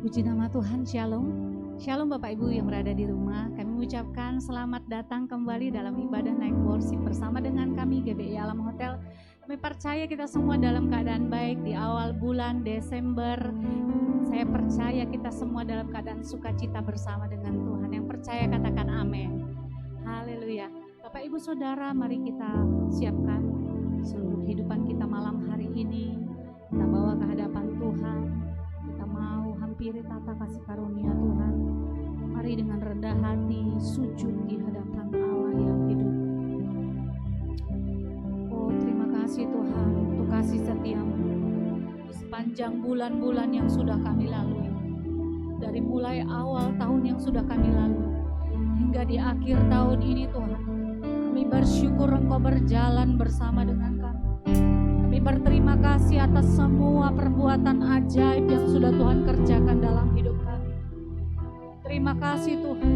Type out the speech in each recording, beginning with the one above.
Puji nama Tuhan, Shalom. Shalom Bapak Ibu yang berada di rumah. Kami mengucapkan selamat datang kembali dalam ibadah Night Worship bersama dengan kami GBI Alam Hotel. Kami percaya kita semua dalam keadaan baik di awal bulan Desember. Saya percaya kita semua dalam keadaan sukacita bersama dengan Tuhan. Yang percaya katakan amin. Haleluya. Bapak Ibu Saudara, mari kita siapkan seluruh kehidupan kita malam hari ini. Kita bawa ke hadapan Tuhan. Kita mau hampiri tata kasih karunia Tuhan. Mari dengan rendah hati sujud di hadapan Allah yang hidup. Oh, terima kasih Tuhan untuk kasih setiamu di sepanjang bulan-bulan yang sudah kami lalui. Dari mulai awal tahun yang sudah kami lalui hingga di akhir tahun ini Tuhan, kami bersyukur Engkau berjalan bersama dengan kami. Kami berterima kasih atas semua perbuatan ajaib yang sudah Tuhan kerjakan dalam hidup kami. Terima kasih Tuhan,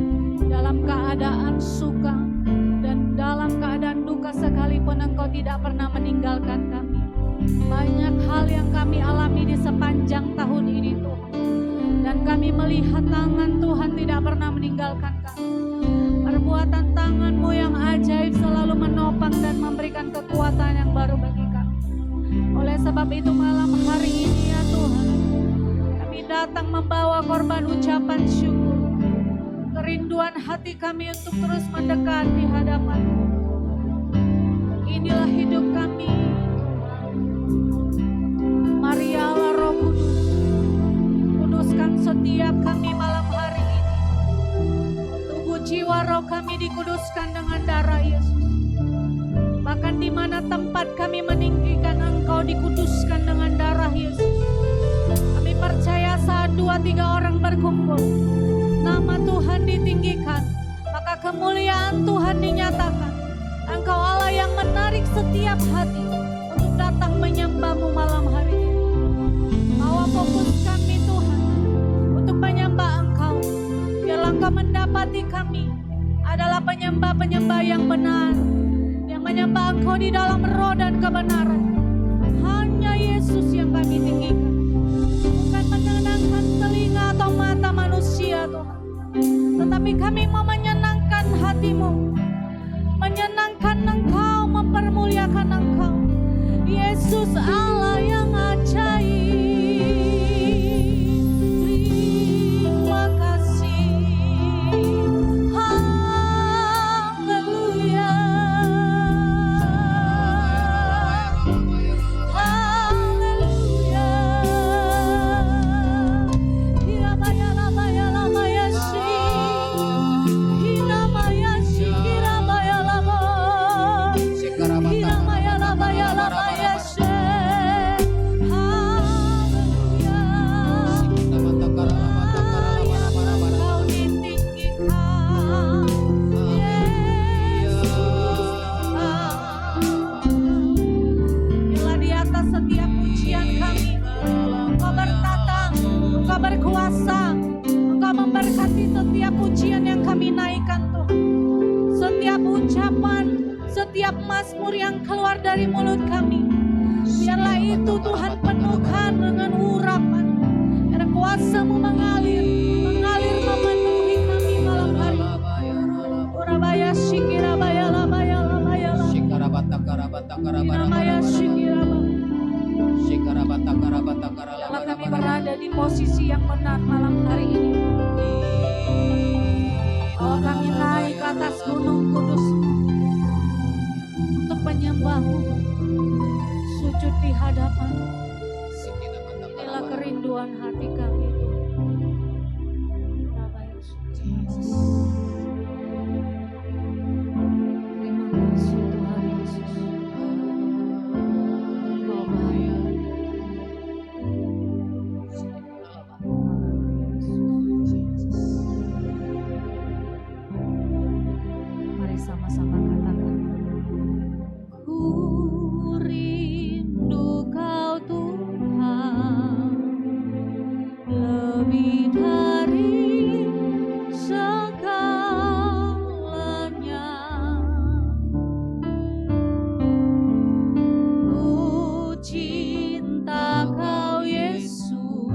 dalam keadaan suka dan dalam keadaan duka sekalipun Engkau tidak pernah meninggalkan kami. Banyak hal yang kami alami di sepanjang tahun ini Tuhan, dan kami melihat tangan Tuhan tidak pernah meninggalkan kami. Perbuatan tangan-Mu yang ajaib selalu menopang dan memberikan kekuatan yang baru bagi kami. Oleh sebab itu malam hari ini ya Tuhan, kami datang membawa korban ucapan syukur. Kerinduan hati kami untuk terus mendekat di hadapan-Mu. Inilah hidup kami. Mari Allah Roh Kudus, kuduskan setiap kami malam hari ini. Tubuh jiwa roh kami dikuduskan dengan darah Yesus. Bahkan di mana tempat kami meninggikan Engkau dikuduskan dengan darah Yesus. Kami percaya saat 2-3 orang berkumpul, nama Tuhan ditinggikan, maka kemuliaan Tuhan dinyatakan. Engkau Allah yang menarik setiap hati untuk datang menyembah-Mu malam hari ini. Bawa fokus kami Tuhan untuk menyembah Engkau. Biarlah Engkau mendapati kami adalah penyembah-penyembah yang benar, yang menyembah Engkau di dalam roh dan kebenaran. Hanya Yesus yang kami tinggikan, bukan menyenangkan telinga atau mata manusia Tuhan, tetapi kami mau menyenangkan hati-Mu, menyenangkan Engkau, mempermuliakan Engkau, Yesus Allah yang ajaib. Terima kasih. Haleluya. Haleluya. Hirabaya labaya labaya shi. Hiramaya shi hirabaya laba. Hiramaya labaya labaya shi. Haleluya. Engkau ditinggikan, Yesus. Bila di atas setiap pujian kami, Engkau bertata, Engkau berkuasa, Engkau memberkati setiap pujian yang kami naikkan Tuhan. Setiap ucapan, setiap mazmur yang keluar dari mulut kami, biarlah itu Tuhan penuhkan dengan urapan. Biar kuasa-Mu mengalir memenuhi kami malam hari. Urabaya shikirabaya labaya labaya labaya. Hiramaya shikirabaya. Biarlah kami berada di posisi yang benar malam hari ini. Bawa kami naik ke atas gunung kudus untuk menyembah-Mu, sujud di hadapan. Inilah kerinduan hati kami. Terima kasih Tuhan Yesus. Engkau baik. Mari sama-sama katakan. Ku rindu Kau Tuhan, lebih dari segalanya. Ku cinta Kau Yesus,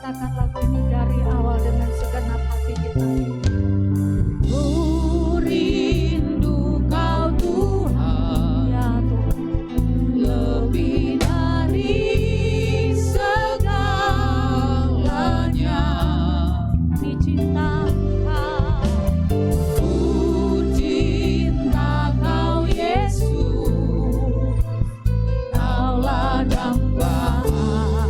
katakan lagu ini dari awal dengan segenap hati kita. Ku rindu Kau Tuhan, ya Tuhan, lebih dari segalanya. Dicinta Ku cinta Kau Yesus, Kau ladang bahan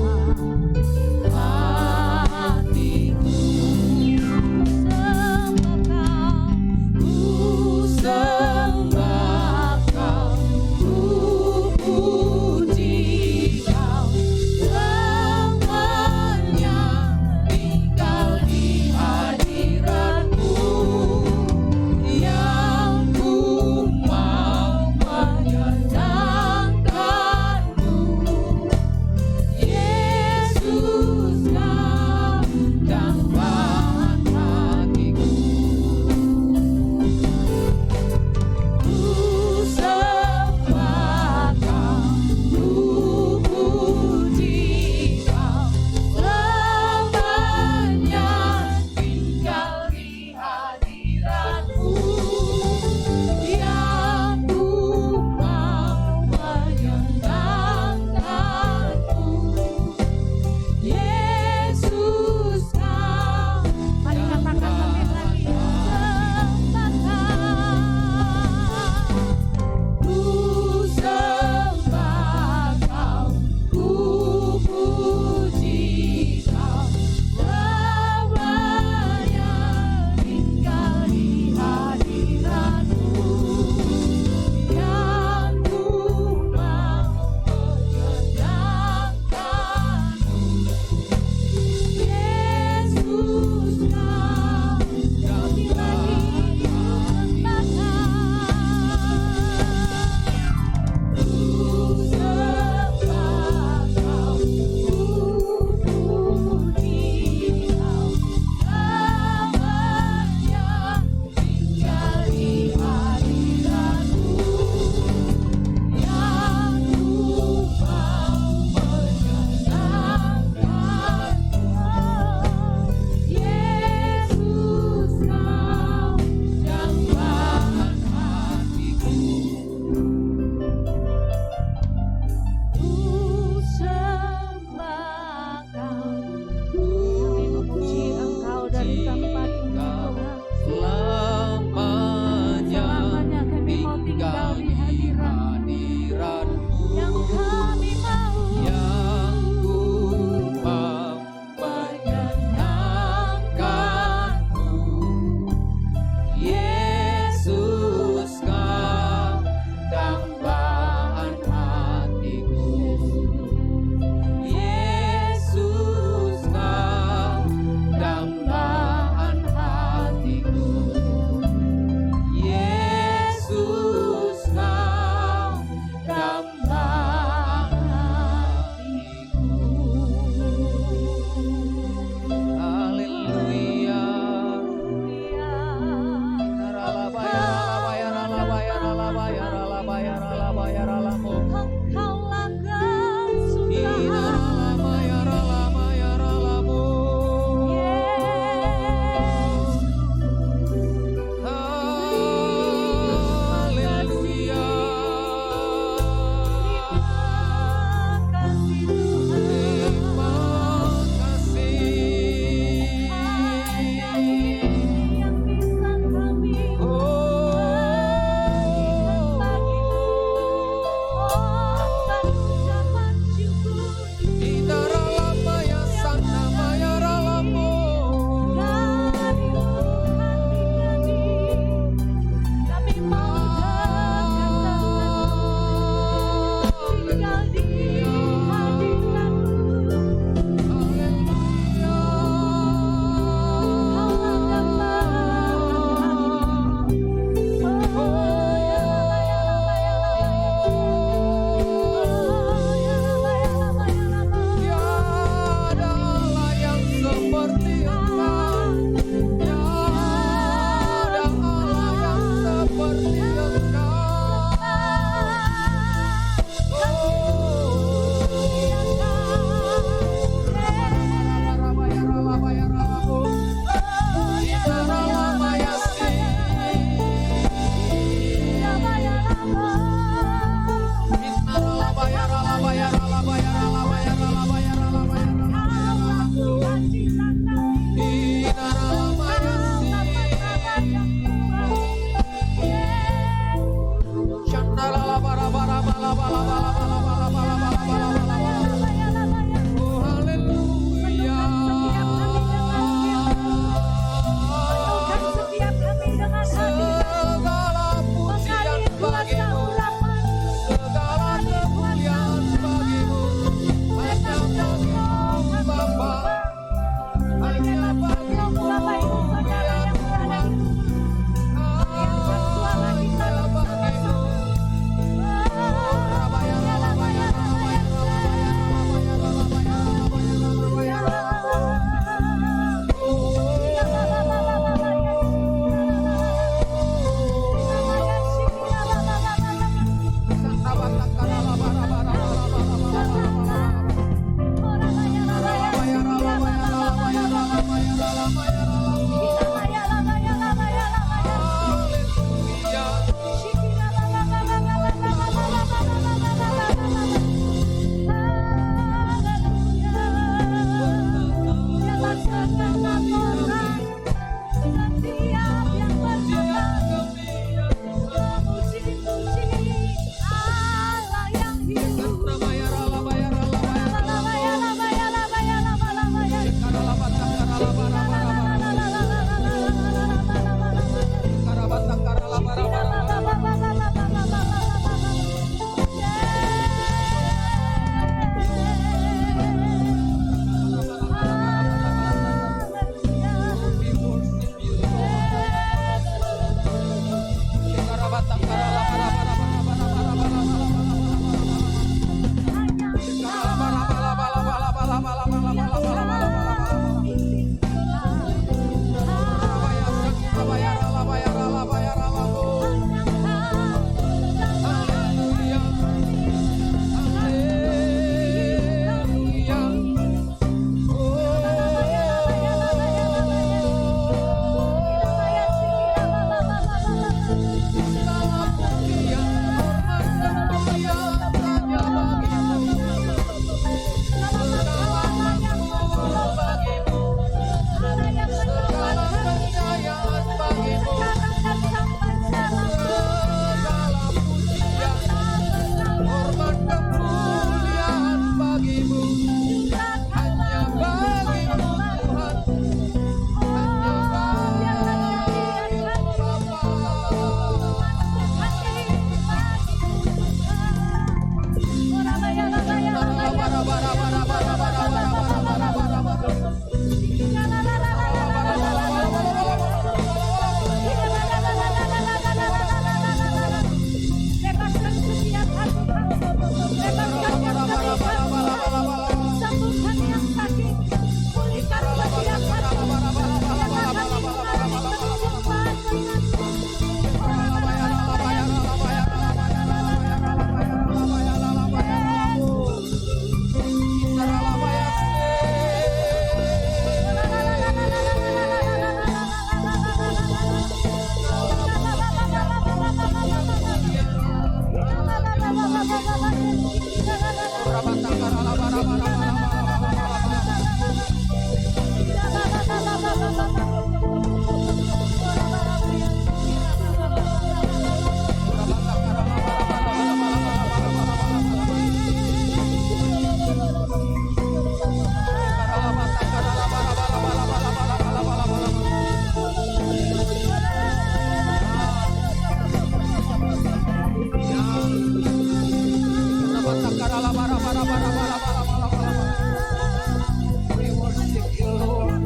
We worship you, Lord.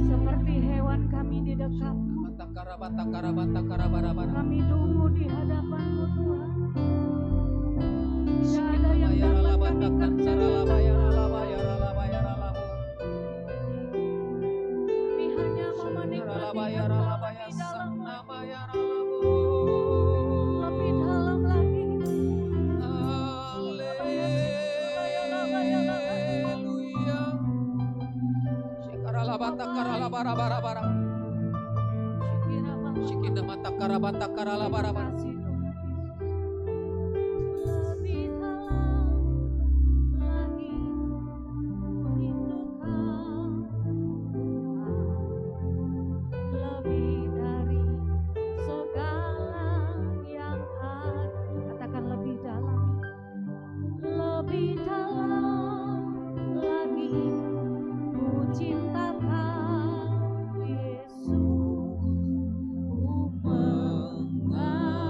Seperti hewan kami di dekatmu, kami tunggu di hadapanmu Tuhan. Tidak ada yang dapat kami kerjakan. Kami hanya mau menikmati Engkau lebih dalam lagi. Lebih dalam lagi. Kasih Tuhan. Lebih dalam lagi merindukan Tuhan. Lebih dari segala yang ada. Katakan lebih dalam. Lebih dalam lagi ku cintakan Yesus. Ku mengenal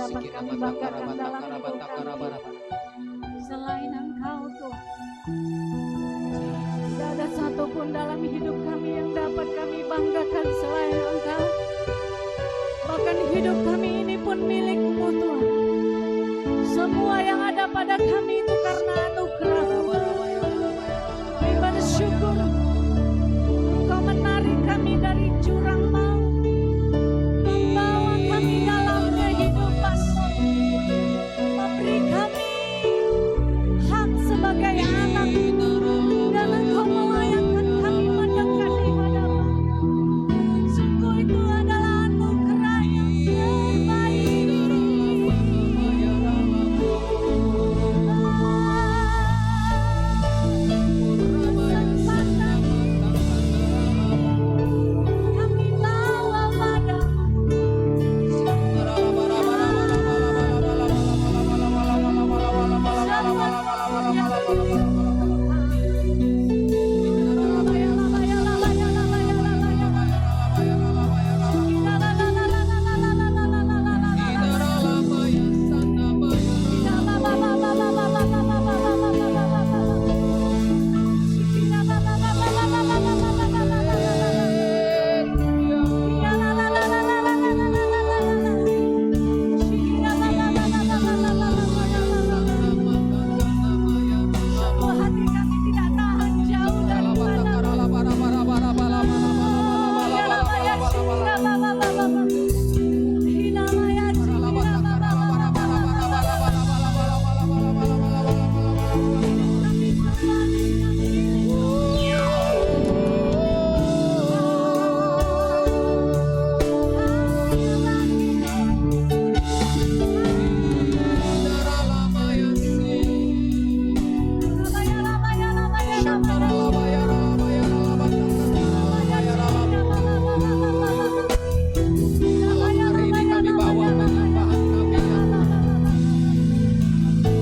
dapat kami banggakan dalam hidup kami. Selain Engkau Tuhan, tidak ada satupun dalam hidup kami yang dapat kami banggakan selain Engkau. Bahkan hidup kami ini pun milik-Mu Tuhan. Semua yang ada pada kami itu karena anugerah-Mu. Kami bersyukur Engkau menarik kami dari jurang maut, membawa kami dalam kehidupan-Mu, memberi kami hak sebagai anak, dan Engkau melayangkan kami mendekat ibadah-Mu. Sungguh itu adalah anugerah yang terbaik. Kami bawa padamu hati kami tidak tahan jauh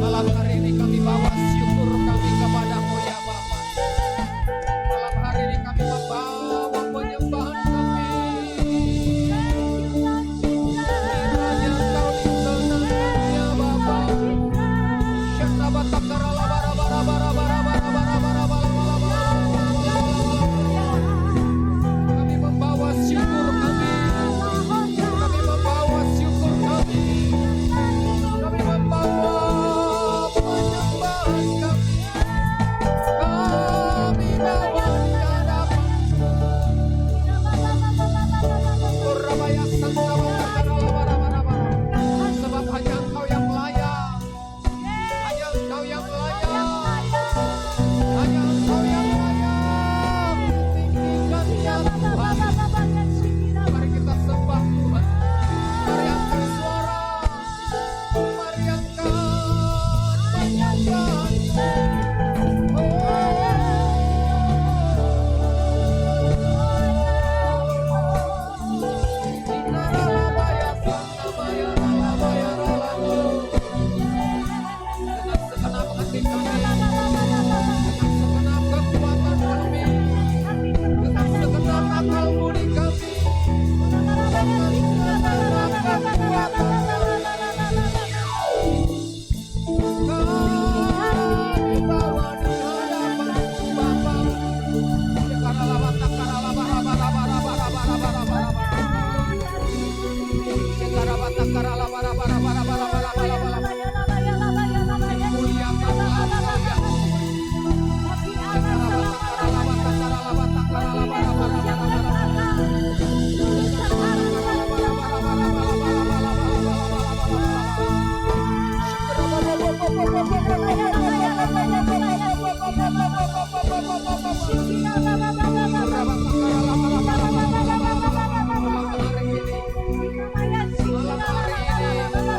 Malam hari ini kami bawa syukur kami kepadamu ya Bapa. Malam hari ini kami membawa penyembahan kami. Kiranya Engkau di sana ya Bapa. Kami membawa syukur kami. Kami membawa syukur kami. Kami membawa penyembahan kami. Kami bawa di hadapan-Mu. Surabaya sebab hanya Engkau yang layak. Hanya Engkau yang layak. Hanya Engkau yang layak. Tinggikan ya Tuhan. Mari kita sembah Tuhan. Mari angkat suara. Mari angkat penyembahan. Dengan segenap hati kami, dengan segenap kekuatan kami, dengan segenap akal budi kami, dengan segenap kekuatan kami bawa di hadapan-Mu Bapa. Malam hari ini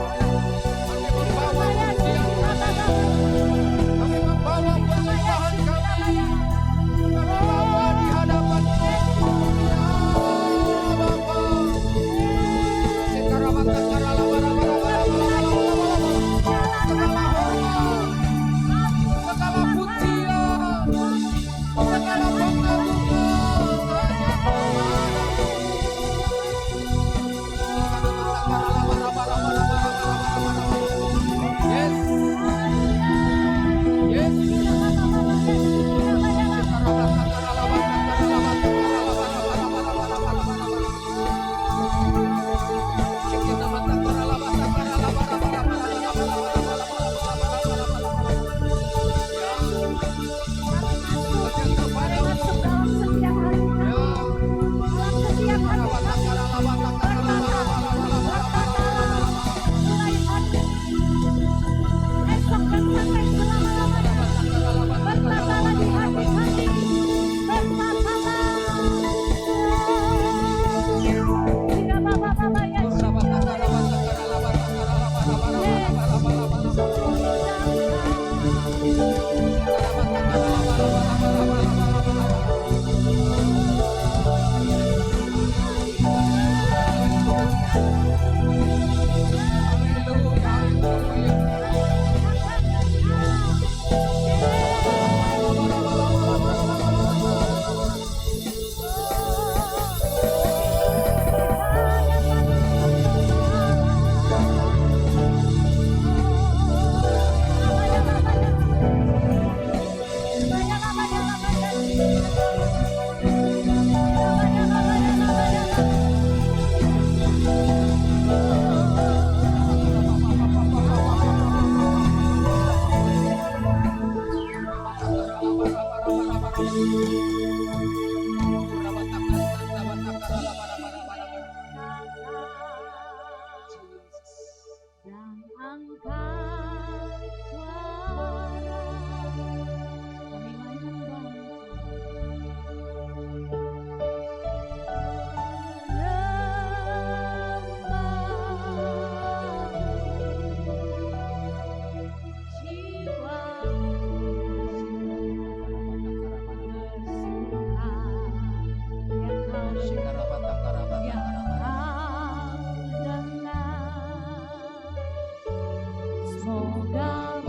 semoga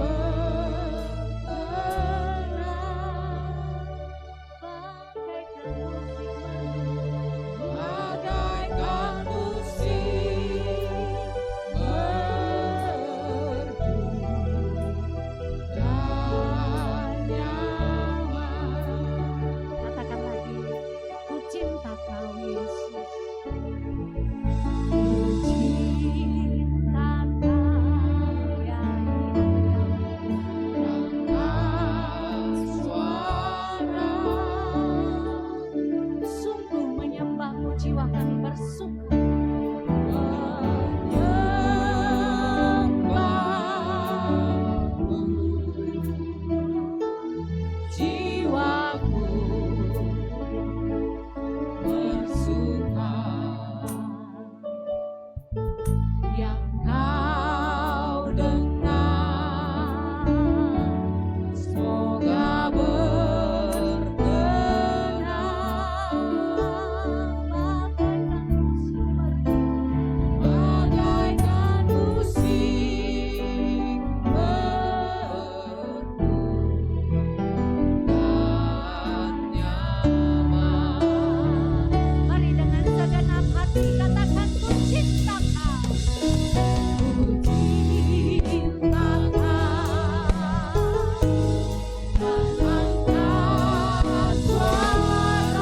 bagaikan musik merdu dan nyaman. Katakan lagi, ku cinta kau Yesus, ku cinta kau ya angkat suara, sungguh menyembahmu jiwa kami bersuka. Menyembahmu jiwaku bersuka, yang kau dengar semoga bagaikan musik merdu dan nyaman. Mari dengan segenap hati katakan, ku cinta kau, ku cinta kau, dan angkat suara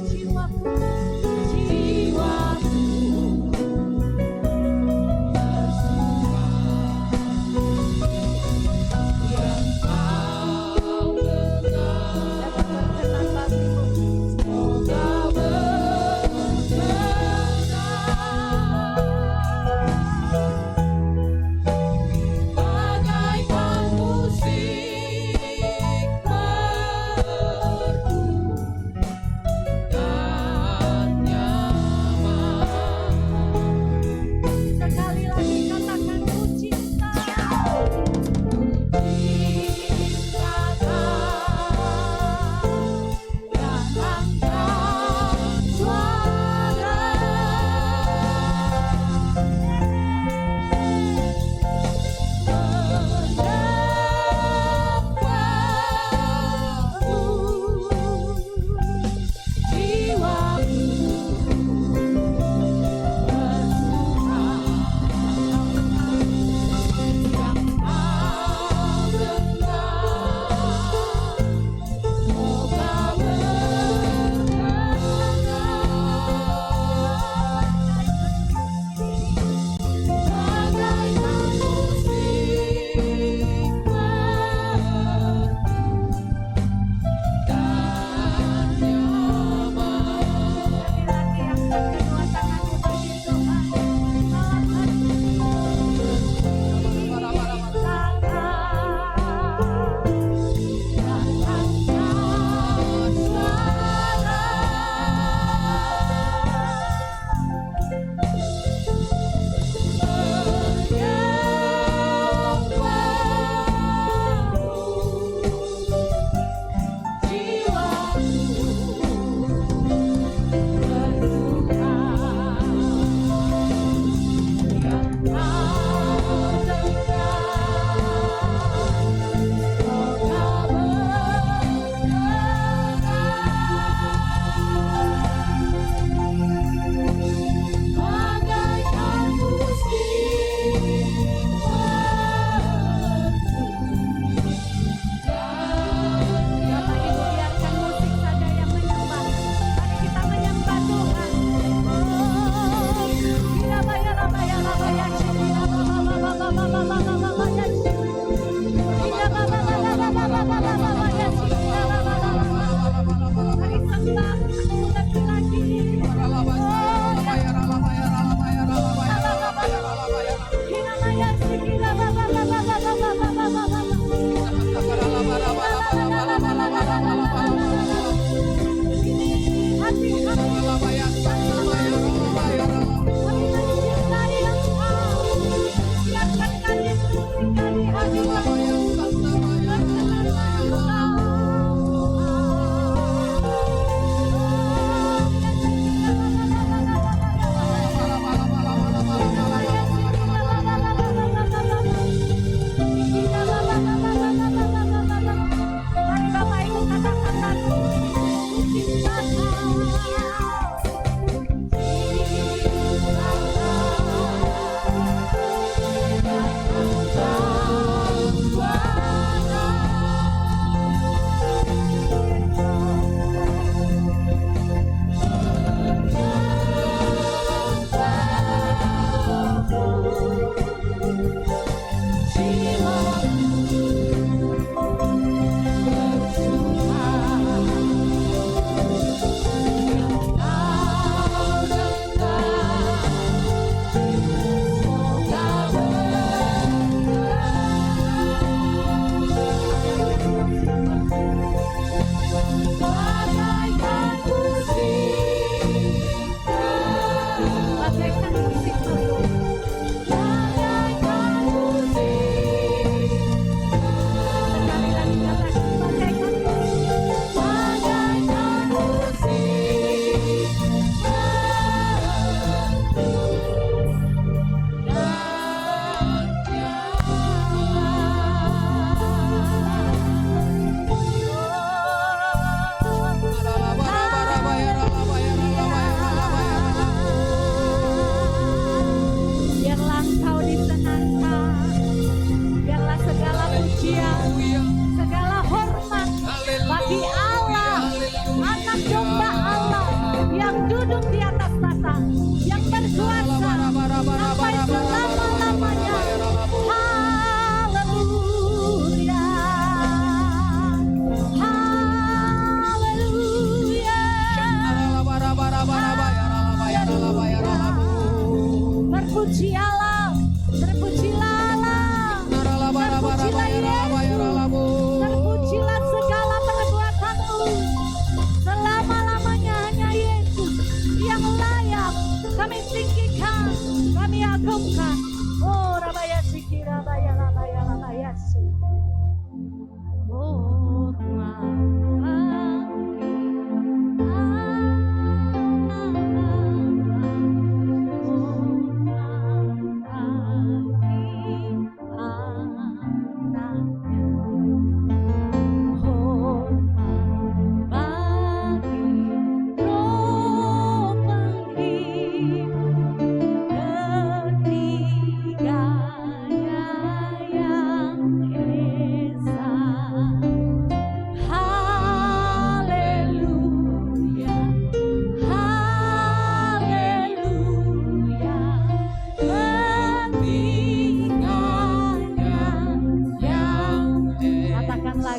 jiwaku, jiwaku bersuka, yang kau dengar dapat berkenan bagimu semoga bagaikan musik merdu dan nyaman. Sekali lagi katakan, ku cinta kau, dan angkat suara menyembahmu jiwaku bersuka, yang kau dengar semoga bagaikan musik merdu dan nyaman. Laki-laki yang kedua tanganmu bagi Tuhan, malam hari ini dan angkat suara bagaikan musik Bapak Ibu, biarkan musik saja yang menyembah. Mari kita menyembah Tuhan. Mari sembah lebih lagi. Hati kami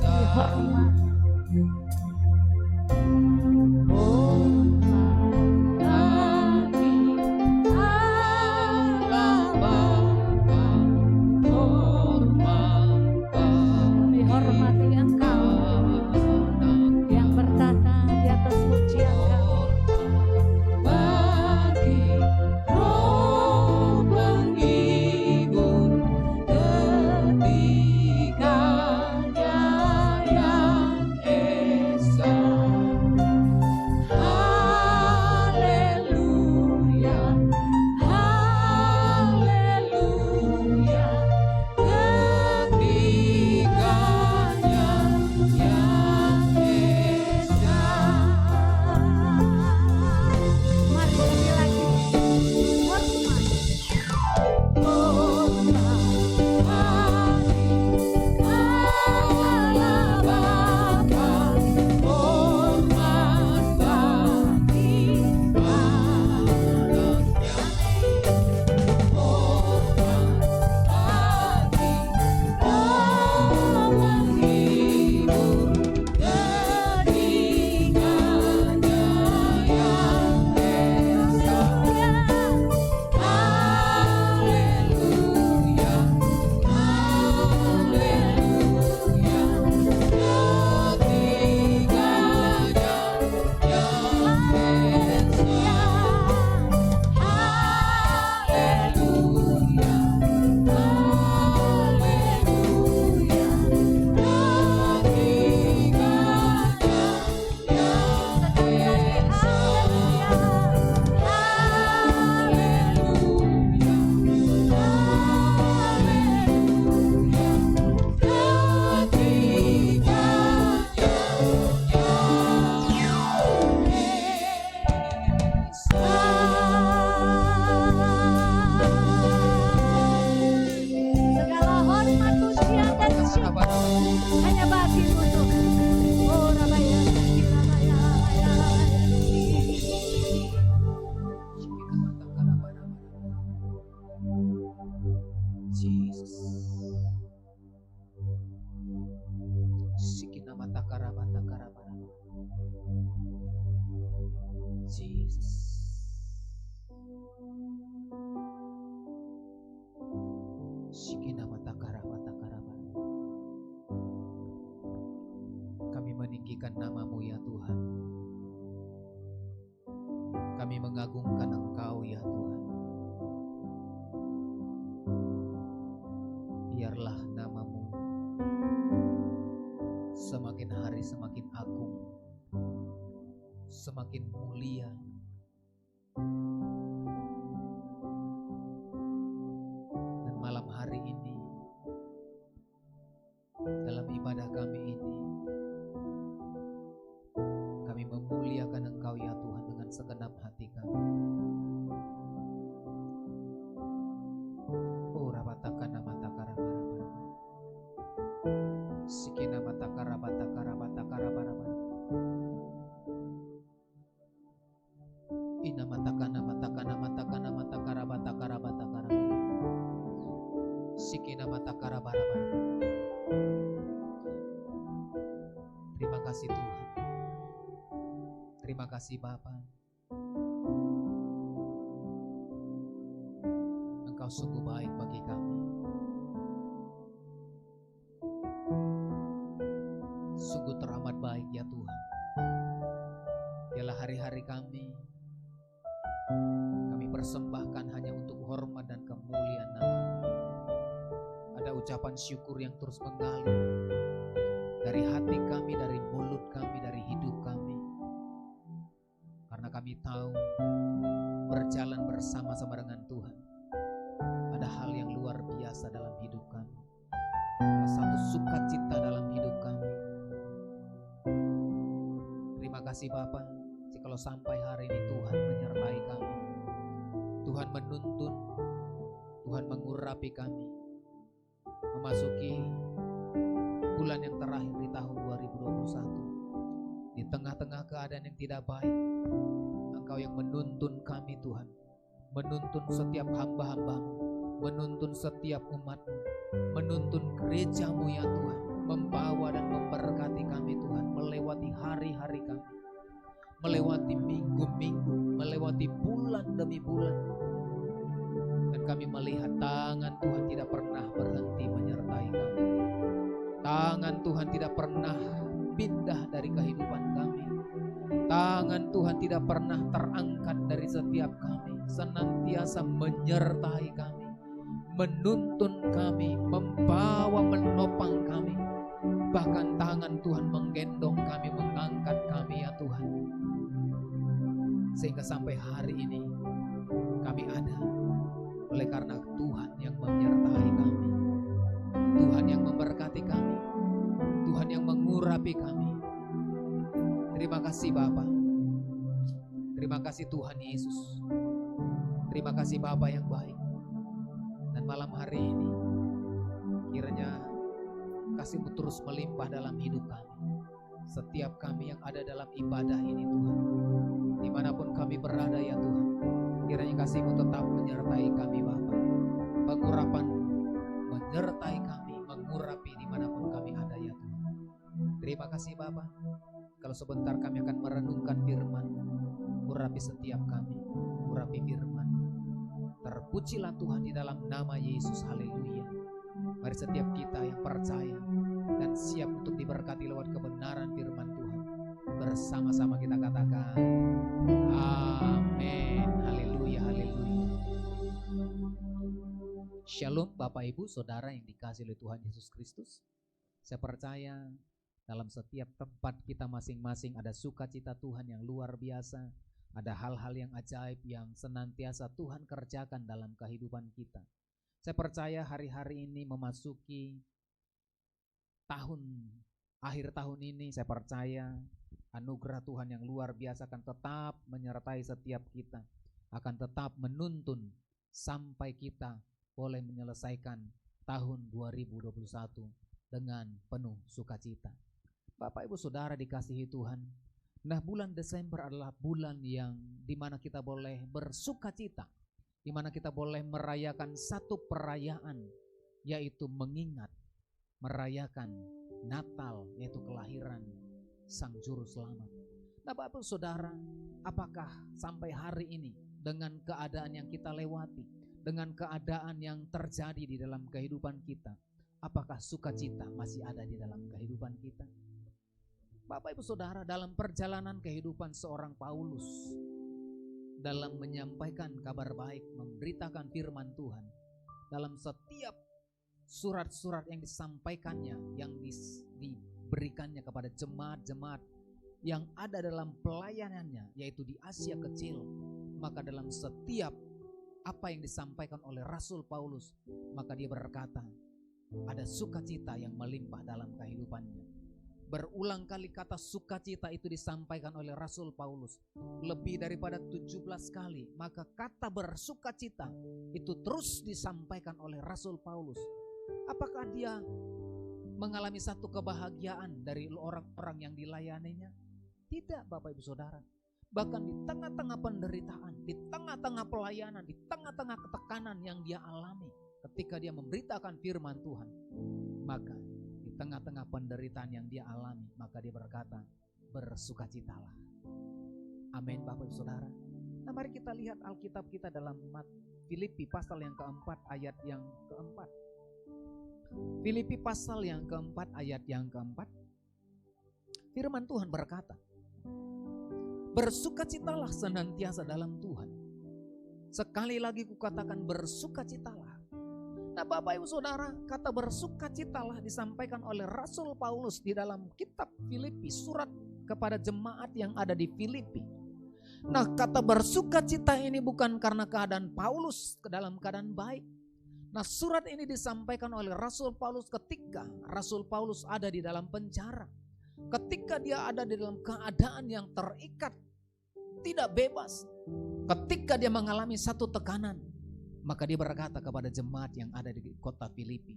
lagi hormat. Kami hormati Engkau yang bertata di atas pujian kami. Mari kami lagi hormat. Segala hormat, pujian dan syukur hanya bagi-Mu Tuhan. Oh Rabaya, Rabaya, Rabaya, Jesus. Sikina mata karabata karabara. Jesus. Sikina mata karabata karabara. Kami meninggikan nama-Mu ya Tuhan. Kami mengagungkan Engkau ya Tuhan. Biarlah nama-Mu semakin hari semakin agung, semakin mulia. Dan malam hari ini, dalam ibadah kami ini, kami memuliakan Engkau ya Tuhan dengan segenap hati kami. Oh rabataka namata karabara. Sikina mata karabata karabata karabara. Ina mata kana mata karabata karabata karabara. Sikina mata karabara. Terima kasih Tuhan. Terima kasih Bapa. Engkau sungguh baik bagi kami. Sungguh teramat baik ya Tuhan. Biarlah hari-hari kami persembahkan hanya untuk hormat dan kemuliaan nama-Mu. Ada ucapan syukur yang terus mengalir dari hati kami, dari mulut kami, dari hidup kami. Karena kami tahu berjalan bersama-sama dengan Tuhan ada hal yang luar biasa dalam hidup kami. Ada satu sukacita dalam hidup kami. Terima kasih Bapa, jikalau sampai hari ini Tuhan menyertai kami, Tuhan menuntun, Tuhan mengurapi kami memasuki bulan yang terakhir di tahun 2021. Di tengah-tengah keadaan yang tidak baik, Engkau yang menuntun kami Tuhan, menuntun setiap hamba-hamba-Mu, menuntun setiap umat-Mu, menuntun gereja-Mu ya Tuhan, membawa dan melewati minggu-minggu, melewati bulan demi bulan. Dan kami melihat tangan Tuhan tidak pernah berhenti menyertai kami. Tangan Tuhan tidak pernah pindah dari kehidupan kami. Tangan Tuhan tidak pernah terangkat dari setiap kami. Senantiasa menyertai kami, menuntun kami, membawa, menopang kami. Bahkan tangan Tuhan menggendong kami, mengangkat kami ya Tuhan. Sehingga sampai hari ini kami ada oleh karena Tuhan yang menyertai kami, Tuhan yang memberkati kami, Tuhan yang mengurapi kami. Terima kasih Bapa. Terima kasih Tuhan Yesus. Terima kasih Bapa yang baik. Dan malam hari ini kiranya kasih-Mu terus melimpah dalam hidup kami. Setiap kami yang ada dalam ibadah ini Tuhan, dimanapun kami berada ya Tuhan, kiranya kasih-Mu tetap menyertai kami Bapa. Pengurapan menyertai kami, mengurapi dimanapun kami ada ya Tuhan. Terima kasih Bapa. Kalau sebentar kami akan merenungkan firman, urapi setiap kami, urapi firman. Terpujilah Tuhan di dalam nama Yesus, haleluya. Mari setiap kita yang percaya dan siap untuk diberkati lewat kebenaran firman Tuhan, bersama-sama kita katakan amin, haleluya, haleluya. Shalom Bapak Ibu Saudara yang dikasihi oleh Tuhan Yesus Kristus. Saya percaya dalam setiap tempat kita masing-masing ada sukacita Tuhan yang luar biasa. Ada hal-hal yang ajaib yang senantiasa Tuhan kerjakan dalam kehidupan kita. Saya percaya hari-hari ini memasuki akhir tahun ini, saya percaya anugerah Tuhan yang luar biasa akan tetap menyertai setiap kita, akan tetap menuntun sampai kita boleh menyelesaikan tahun 2021 dengan penuh sukacita. Bapak Ibu Saudara dikasihi Tuhan, nah bulan Desember adalah bulan yang dimana kita boleh bersukacita, dimana kita boleh merayakan satu perayaan, yaitu mengingat, merayakan Natal, yaitu kelahiran Sang Juru Selamat. Nah Bapak Saudara, apakah sampai hari ini dengan keadaan yang kita lewati, dengan keadaan yang terjadi di dalam kehidupan kita, apakah sukacita masih ada di dalam kehidupan kita? Bapak Ibu Saudara, dalam perjalanan kehidupan seorang Paulus dalam menyampaikan kabar baik, memberitakan firman Tuhan, dalam setiap surat-surat yang disampaikannya, yang diberikannya kepada jemaat-jemaat yang ada dalam pelayanannya, yaitu di Asia Kecil, maka dalam setiap apa yang disampaikan oleh Rasul Paulus, maka dia berkata ada sukacita yang melimpah dalam kehidupannya. Berulang kali kata sukacita itu disampaikan oleh Rasul Paulus, lebih daripada 17 kali. Maka kata bersukacita itu terus disampaikan oleh Rasul Paulus. Apakah dia mengalami satu kebahagiaan dari orang-orang yang dilayaninya? Tidak Bapak Ibu Saudara. Bahkan di tengah-tengah penderitaan, di tengah-tengah pelayanan, di tengah-tengah ketekanan yang dia alami ketika dia memberitakan firman Tuhan, maka di tengah-tengah penderitaan yang dia alami, maka dia berkata, bersukacitalah. Amin Bapak Ibu Saudara. Nah mari kita lihat Alkitab kita dalam Filipi pasal yang keempat ayat yang keempat. Filipi pasal yang keempat ayat yang keempat. Firman Tuhan berkata, bersukacitalah senantiasa dalam Tuhan. Sekali lagi kukatakan bersukacitalah. Nah Bapak Ibu Saudara, kata bersukacitalah disampaikan oleh Rasul Paulus di dalam kitab Filipi, surat kepada jemaat yang ada di Filipi. Nah kata bersukacita ini bukan karena keadaan Paulus dalam keadaan baik. Nah surat ini disampaikan oleh Rasul Paulus ketika Rasul Paulus ada di dalam penjara. Ketika dia ada di dalam keadaan yang terikat, tidak bebas. Ketika dia mengalami satu tekanan, maka dia berkata kepada jemaat yang ada di kota Filipi,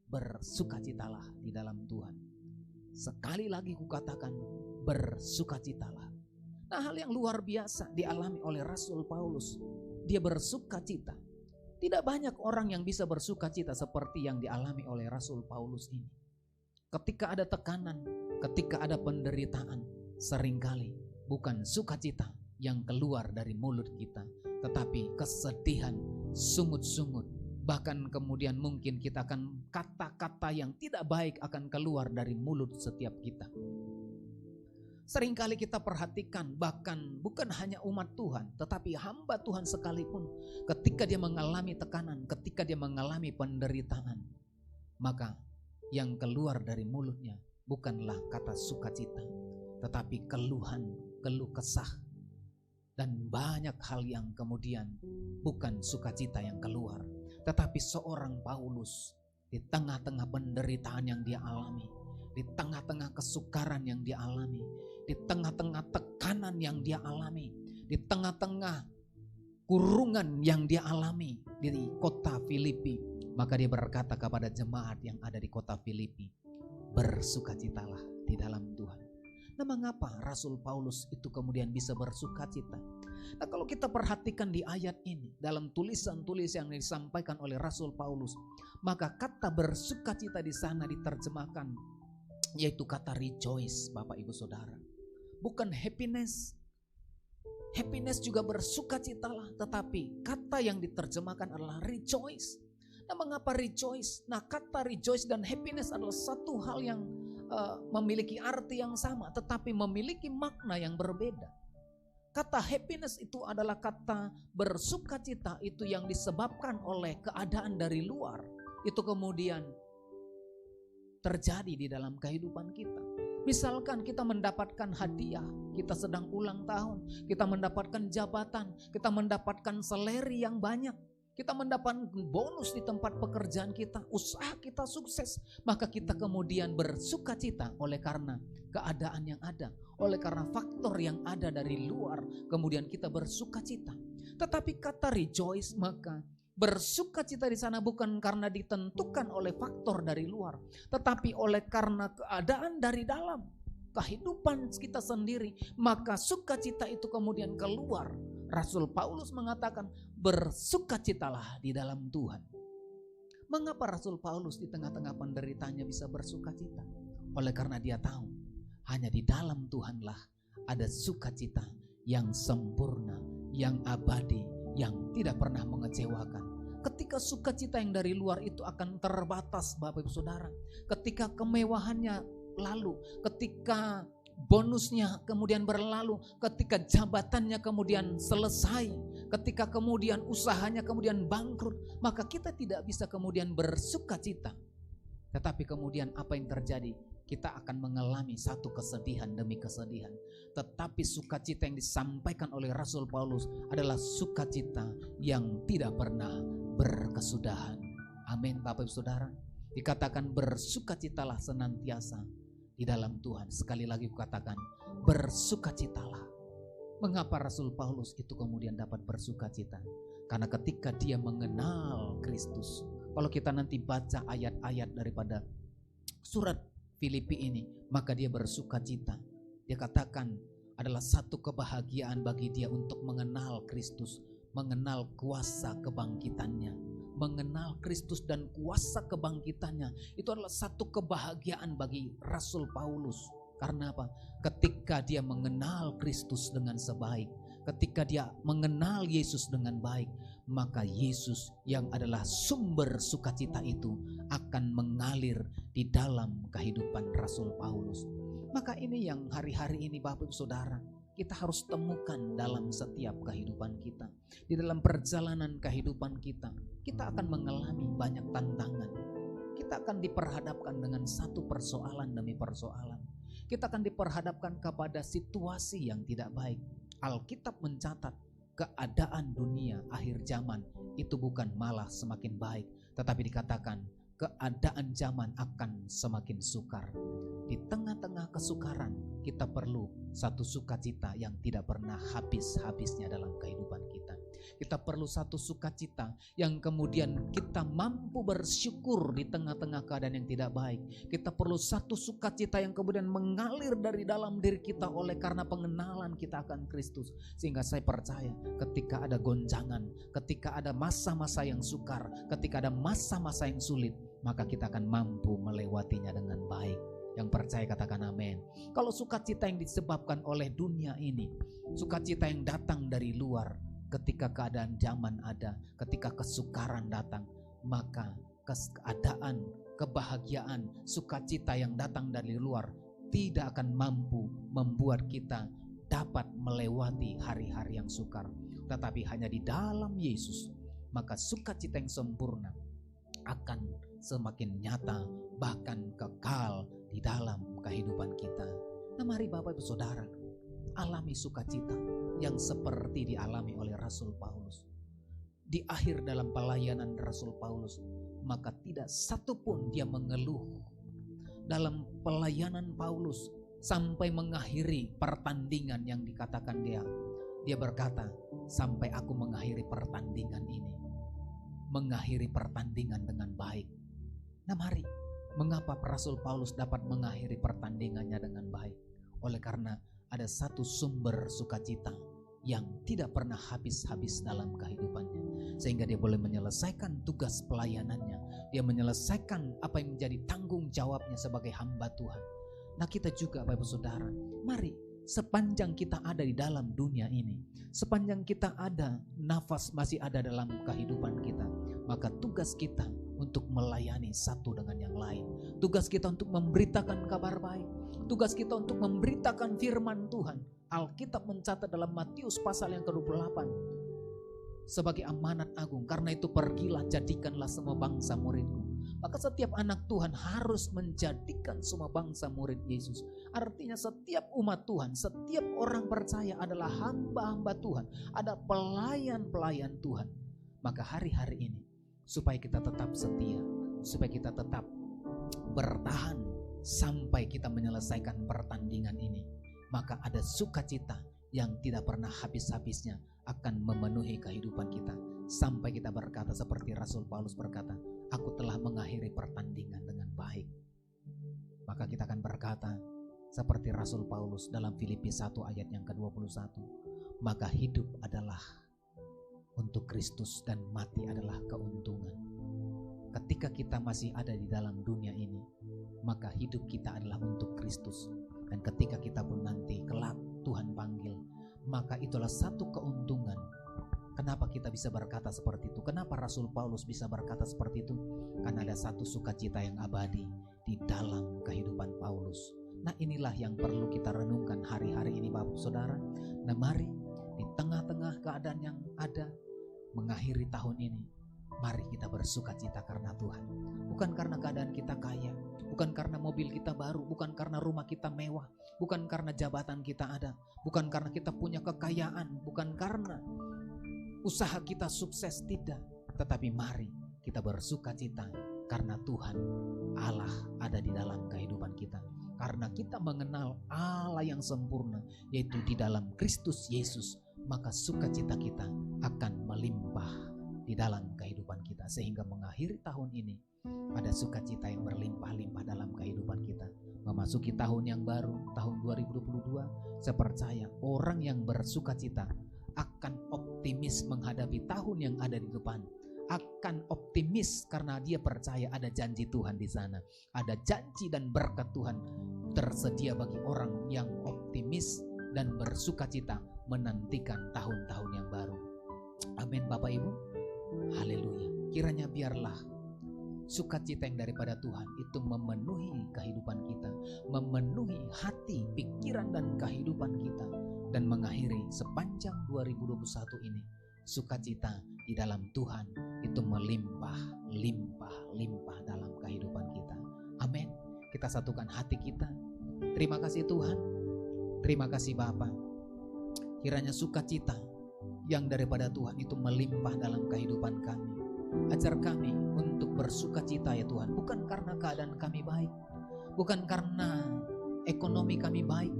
bersukacitalah di dalam Tuhan. Sekali lagi kukatakan, bersukacitalah. Nah hal yang luar biasa dialami oleh Rasul Paulus. Dia bersukacita. Tidak banyak orang yang bisa bersukacita seperti yang dialami oleh Rasul Paulus ini. Ketika ada tekanan, ketika ada penderitaan, seringkali bukan sukacita yang keluar dari mulut kita, tetapi kesedihan, sungut-sungut. Bahkan kemudian mungkin kita akan kata-kata yang tidak baik akan keluar dari mulut setiap kita. Seringkali kita perhatikan, bahkan bukan hanya umat Tuhan, tetapi hamba Tuhan sekalipun, ketika dia mengalami tekanan, ketika dia mengalami penderitaan, maka yang keluar dari mulutnya bukanlah kata sukacita, tetapi keluhan, keluh kesah, dan banyak hal yang kemudian bukan sukacita yang keluar, tetapi seorang Paulus di tengah-tengah penderitaan yang dia alami, di tengah-tengah kesukaran yang dia alami, di tengah-tengah tekanan yang dia alami, di tengah-tengah kurungan yang dia alami di kota Filipi, maka dia berkata kepada jemaat yang ada di kota Filipi, bersukacitalah di dalam Tuhan. Nah, mengapa Rasul Paulus itu kemudian bisa bersukacita? Nah, kalau kita perhatikan di ayat ini, dalam tulisan-tulisan yang disampaikan oleh Rasul Paulus, maka kata bersukacita di sana diterjemahkan yaitu kata rejoice, Bapak Ibu Saudara. Bukan happiness. Happiness juga bersukacitalah, tetapi kata yang diterjemahkan adalah rejoice. Nah, mengapa rejoice? Nah, kata rejoice dan happiness adalah satu hal yang memiliki arti yang sama, tetapi memiliki makna yang berbeda. Kata happiness itu adalah kata bersukacita itu yang disebabkan oleh keadaan dari luar. Itu kemudian terjadi di dalam kehidupan kita. Misalkan kita mendapatkan hadiah, kita sedang ulang tahun, kita mendapatkan jabatan, kita mendapatkan salary yang banyak, kita mendapatkan bonus di tempat pekerjaan kita, usaha kita sukses, maka kita kemudian bersukacita oleh karena keadaan yang ada, oleh karena faktor yang ada dari luar, kemudian kita bersukacita. Tetapi kata rejoice, maka bersukacita di sana bukan karena ditentukan oleh faktor dari luar, tetapi oleh karena keadaan dari dalam kehidupan kita sendiri, maka sukacita itu kemudian keluar. Rasul Paulus mengatakan bersukacitalah di dalam Tuhan. Mengapa Rasul Paulus di tengah-tengah penderitaannya bisa bersukacita? Oleh karena dia tahu hanya di dalam Tuhanlah ada sukacita yang sempurna, yang abadi, yang tidak pernah mengecewakan. Ketika sukacita yang dari luar itu akan terbatas, Bapak Ibu Saudara. Ketika kemewahannya lalu, ketika bonusnya kemudian berlalu, ketika jabatannya kemudian selesai, ketika kemudian usahanya kemudian bangkrut, maka kita tidak bisa kemudian bersukacita. Tetapi kemudian apa yang terjadi? Kita akan mengalami satu kesedihan demi kesedihan. Tetapi sukacita yang disampaikan oleh Rasul Paulus adalah sukacita yang tidak pernah berkesudahan. Amin, Bapak Ibu Saudara. Dikatakan bersukacitalah senantiasa di dalam Tuhan. Sekali lagi kukatakan bersukacitalah. Mengapa Rasul Paulus itu kemudian dapat bersukacita? Karena ketika dia mengenal Kristus. Kalau kita nanti baca ayat-ayat daripada surat Filipi ini, maka dia bersukacita. Dia katakan adalah satu kebahagiaan bagi dia untuk mengenal Kristus, mengenal kuasa kebangkitannya, mengenal Kristus dan kuasa kebangkitannya. Itu adalah satu kebahagiaan bagi Rasul Paulus. Karena apa? Ketika dia mengenal Kristus dengan sebaik, ketika dia mengenal Yesus dengan baik, maka Yesus yang adalah sumber sukacita itu akan mengalir di dalam kehidupan Rasul Paulus. Maka ini yang hari-hari ini Bapak Ibu Saudara kita harus temukan dalam setiap kehidupan kita. Di dalam perjalanan kehidupan kita, kita akan mengalami banyak tantangan. Kita akan diperhadapkan dengan satu persoalan demi persoalan. Kita akan diperhadapkan kepada situasi yang tidak baik. Alkitab mencatat keadaan dunia akhir zaman itu bukan malah semakin baik, tetapi dikatakan keadaan zaman akan semakin sukar. Di tengah-tengah kesukaran kita perlu satu sukacita yang tidak pernah habis-habisnya dalam kehidupan kita. Kita perlu satu sukacita yang kemudian kita mampu bersyukur di tengah-tengah keadaan yang tidak baik. Kita perlu satu sukacita yang kemudian mengalir dari dalam diri kita oleh karena pengenalan kita akan Kristus. Sehingga saya percaya ketika ada goncangan, ketika ada masa-masa yang sukar, ketika ada masa-masa yang sulit, maka kita akan mampu melewatinya dengan baik. Yang percaya katakan amin. Kalau sukacita yang disebabkan oleh dunia ini, sukacita yang datang dari luar, ketika keadaan zaman ada, ketika kesukaran datang, maka keadaan, kebahagiaan, sukacita yang datang dari luar tidak akan mampu membuat kita dapat melewati hari-hari yang sukar. Tetapi hanya di dalam Yesus, maka sukacita yang sempurna akan semakin nyata, bahkan kekal di dalam kehidupan kita. Nah, mari Bapak Ibu Saudara, alami sukacita yang seperti dialami oleh Rasul Paulus. Di akhir dalam pelayanan Rasul Paulus, maka tidak satupun dia mengeluh. Dalam pelayanan Paulus sampai mengakhiri pertandingan yang dikatakan dia berkata, sampai aku mengakhiri pertandingan ini, mengakhiri pertandingan dengan baik. Nah, mari, mengapa Rasul Paulus dapat mengakhiri pertandingannya dengan baik? Oleh karena ada satu sumber sukacita yang tidak pernah habis-habis dalam kehidupannya, sehingga dia boleh menyelesaikan tugas pelayanannya. Dia menyelesaikan apa yang menjadi tanggung jawabnya sebagai hamba Tuhan. Nah, kita juga Bapak Saudara, mari sepanjang kita ada di dalam dunia ini, sepanjang kita ada, nafas masih ada dalam kehidupan kita, maka tugas kita untuk melayani satu dengan yang lain. Tugas kita untuk memberitakan kabar baik. Tugas kita untuk memberitakan firman Tuhan. Alkitab mencatat dalam Matius pasal yang ke-28 sebagai amanat agung. Karena itu pergilah, jadikanlah semua bangsa muridku. Maka setiap anak Tuhan harus menjadikan semua bangsa murid Yesus. Artinya setiap umat Tuhan, setiap orang percaya adalah hamba-hamba Tuhan, ada pelayan-pelayan Tuhan. Maka hari-hari ini supaya kita tetap setia, supaya kita tetap bertahan sampai kita menyelesaikan pertandingan ini, maka ada sukacita yang tidak pernah habis-habisnya akan memenuhi kehidupan kita, sampai kita berkata seperti Rasul Paulus berkata, aku telah mengakhiri pertandingan dengan baik. Maka kita akan berkata seperti Rasul Paulus dalam Filipi 1 ayat yang ke-21, maka hidup adalah untuk Kristus dan mati adalah keuntungan. Ketika kita masih ada di dalam dunia ini, maka hidup kita adalah untuk Kristus. Dan ketika kita pun nanti kelak Tuhan panggil, maka itulah satu keuntungan. Kenapa kita bisa berkata seperti itu? Kenapa Rasul Paulus bisa berkata seperti itu? Karena ada satu sukacita yang abadi di dalam kehidupan Paulus. Nah, inilah yang perlu kita renungkan hari-hari ini Bapak Saudara. Nah, mari di tengah-tengah keadaan yang ada mengakhiri tahun ini, mari kita bersukacita karena Tuhan. Bukan karena keadaan kita kaya, bukan karena mobil kita baru, bukan karena rumah kita mewah, bukan karena jabatan kita ada, bukan karena kita punya kekayaan, bukan karena usaha kita sukses, tidak. Tetapi mari kita bersukacita karena Tuhan Allah ada di dalam kehidupan kita. Karena kita mengenal Allah yang sempurna, yaitu di dalam Kristus Yesus, maka sukacita kita akan melimpah di dalam kehidupan kita. Sehingga mengakhiri tahun ini ada sukacita yang berlimpah-limpah dalam kehidupan kita. Memasuki tahun yang baru, tahun 2022, saya percaya orang yang bersukacita akan optimis menghadapi tahun yang ada di depan. Akan optimis karena dia percaya ada janji Tuhan di sana. Ada janji dan berkat Tuhan tersedia bagi orang yang optimis dan bersukacita menantikan tahun-tahun yang baru. Amin Bapak Ibu. Haleluya. Kiranya biarlah sukacita yang daripada Tuhan itu memenuhi kehidupan kita, memenuhi hati, pikiran dan kehidupan kita, dan mengakhiri sepanjang 2021 ini sukacita di dalam Tuhan itu melimpah dalam kehidupan kita. Amin. Kita satukan hati kita. Terima kasih Tuhan. Terima kasih Bapa. Kiranya sukacita yang daripada Tuhan itu melimpah dalam kehidupan kami. Ajar kami untuk bersukacita ya Tuhan, bukan karena keadaan kami baik, bukan karena ekonomi kami baik,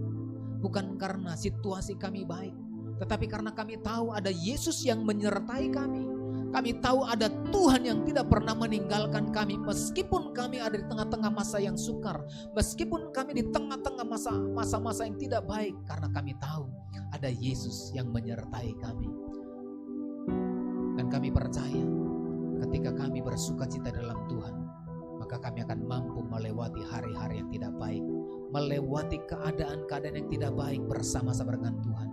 bukan karena situasi kami baik, tetapi karena kami tahu ada Yesus yang menyertai kami. Kami tahu ada Tuhan yang tidak pernah meninggalkan kami meskipun kami ada di tengah-tengah masa yang sukar, meskipun kami di tengah-tengah masa-masa yang tidak baik, karena kami tahu ada Yesus yang menyertai kami. Dan kami percaya ketika kami bersukacita dalam Tuhan, maka kami akan mampu melewati hari-hari yang tidak baik. melewati keadaan-keadaan yang tidak baik bersama-sama dengan Tuhan.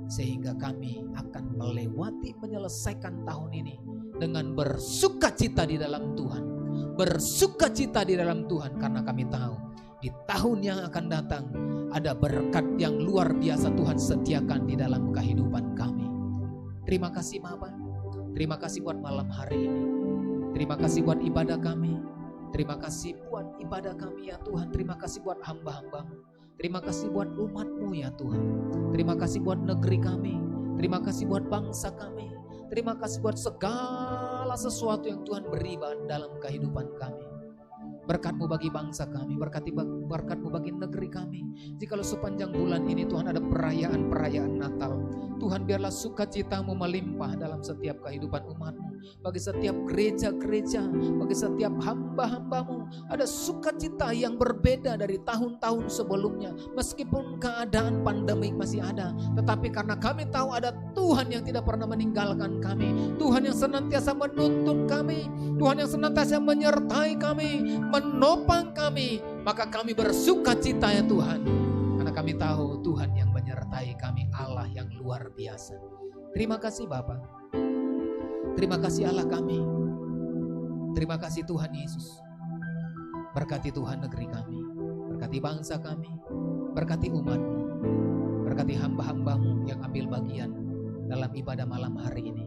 Sehingga kami akan melewati menyelesaikan tahun ini dengan bersukacita di dalam Tuhan. Bersukacita di dalam Tuhan karena kami tahu di tahun yang akan datang ada berkat yang luar biasa Tuhan sediakan di dalam kehidupan kami. Terima kasih Bapa. Terima kasih buat malam hari ini. Terima kasih buat ibadah kami. Terima kasih buat ibadah kami ya Tuhan. Terima kasih buat hamba-hamba-Mu. Terima kasih buat umat-Mu ya Tuhan. Terima kasih buat negeri kami. Terima kasih buat bangsa kami. Terima kasih buat segala sesuatu yang Tuhan beri dalam kehidupan kami. Berkat-Mu bagi bangsa kami, berkat-Mu bagi negeri kami. Jikalau sepanjang bulan ini Tuhan ada perayaan-perayaan Natal, Tuhan biarlah sukacita-Mu melimpah dalam setiap kehidupan umat-Mu. Bagi setiap gereja-gereja, bagi setiap hamba-hamba-Mu, ada sukacita yang berbeda dari tahun-tahun sebelumnya. Meskipun keadaan pandemi masih ada, tetapi karena kami tahu ada Tuhan yang tidak pernah meninggalkan kami, Tuhan yang senantiasa menuntun kami, Tuhan yang senantiasa menyertai kami, menopang kami, maka kami bersukacita ya Tuhan. Karena kami tahu Tuhan yang menyertai kami, Allah yang luar biasa. Terima kasih Bapa. Terima kasih Allah kami. Terima kasih Tuhan Yesus. Berkati Tuhan negeri kami, berkati bangsa kami, berkati umat-Mu, berkati hamba-hamba-Mu yang ambil bagian dalam ibadah malam hari ini.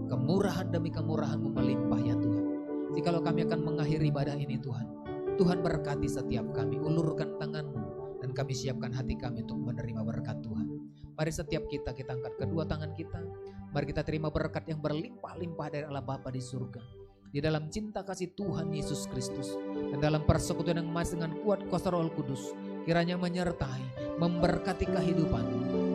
Kemurahan demi kemurahan-Mu melimpah ya Tuhan. Jikalau kami akan mengakhiri ibadah ini Tuhan, Tuhan berkati setiap kami, ulurkan tangan-Mu dan kami siapkan hati kami untuk menerima berkat Tuhan. Mari setiap kita angkat kedua tangan kita. Mari kita terima berkat yang berlimpah-limpah dari Allah Bapa di surga. Di dalam cinta kasih Tuhan Yesus Kristus dan dalam persekutuan yang emas dengan kuat kuasa Roh Kudus, kiranya menyertai, memberkati kehidupan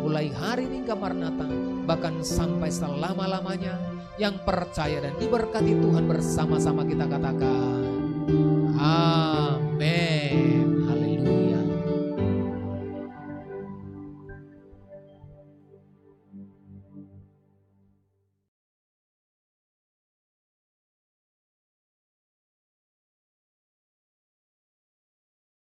mulai hari ini hingga Maranatha, bahkan sampai selama-lamanya. Yang percaya dan diberkati Tuhan bersama-sama kita katakan amin.